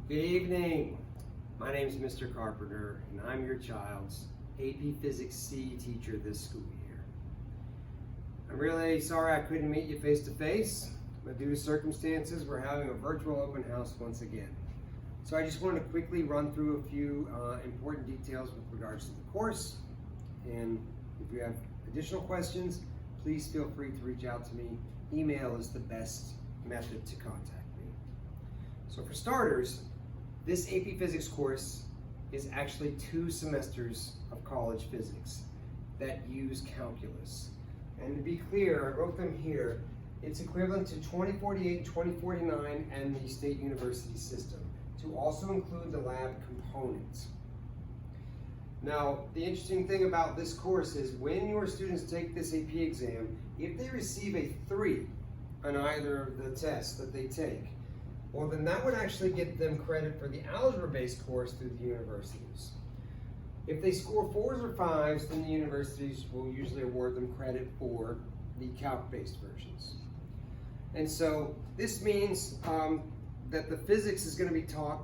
Good evening. My name is Mr. Carpenter, and I'm your child's AP Physics C teacher this school year. I'm really sorry I couldn't meet you face to face, but due to circumstances, we're having a virtual open house once again. So I just wanted to quickly run through a few important details with regards to the course. And if you have additional questions, please feel free to reach out to me. Email is the best method to contact me. So for starters, this AP Physics course is actually 2 semesters of college physics that use calculus. And to be clear, I wrote them here, it's equivalent to 2048, 2049, and the state university system, to also include the lab components. Now, the interesting thing about this course is when your students take this AP exam, if they receive a 3 on either of the tests that they take, well, then that would actually get them credit for the algebra-based course through the universities. If they score 4s or 5s, then the universities will usually award them credit for the calc-based versions. And so this means that the physics is going to be taught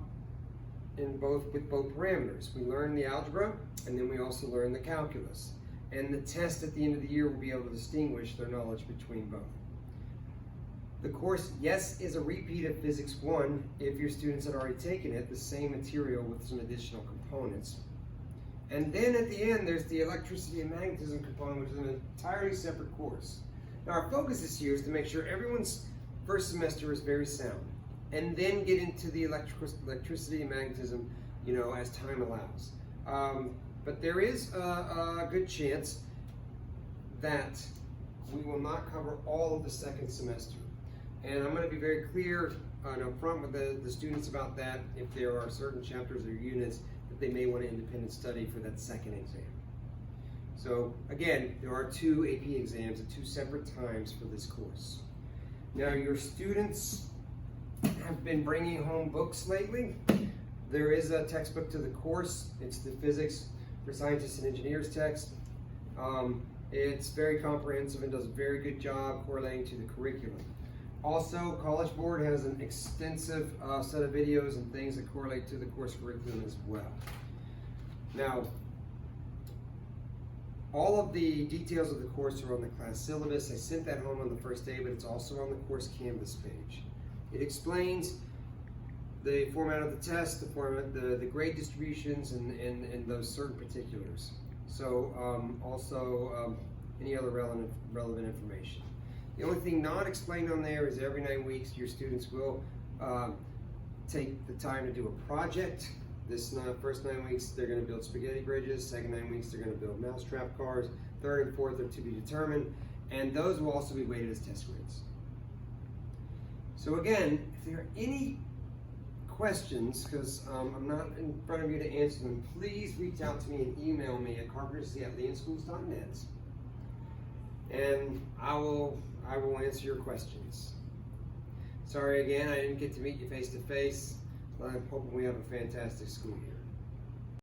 with both parameters. We learn the algebra, and then we also learn the calculus. And the test at the end of the year will be able to distinguish their knowledge between both. The course, yes, is a repeat of Physics 1 if your students had already taken it, the same material with some additional components. And then at the end, there's the electricity and magnetism component, which is an entirely separate course. Now, our focus this year is to make sure everyone's first semester is very sound, and then get into the electricity and magnetism, as time allows. But there is a good chance that we will not cover all of the second semester. And I'm going to be very clear and upfront with the students about that if there are certain chapters or units that they may want to independent study for that second exam. So again, there are 2 AP exams at 2 separate times for this course. Now, your students have been bringing home books lately. There is a textbook to the course. It's the Physics for Scientists and Engineers text. It's very comprehensive and does a very good job correlating to the curriculum. Also, College Board has an extensive set of videos and things that correlate to the course curriculum as well. Now, all of the details of the course are on the class syllabus. I sent that home on the first day, but it's also on the course Canvas page. It explains the format of the test, the grade distributions, and those certain particulars. So also any other relevant information. The only thing not explained on there is every 9 weeks your students will take the time to do a project. This first 9 weeks they're going to build spaghetti bridges, second 9 weeks they're going to build mousetrap cars, third and fourth are to be determined, and those will also be weighted as test grades. So again, if there are any questions, because I'm not in front of you to answer them, please reach out to me and email me at carpenterc@leonschools.net, and I will answer your questions. Sorry again, I didn't get to meet you face to face, but I'm hoping we have a fantastic school year.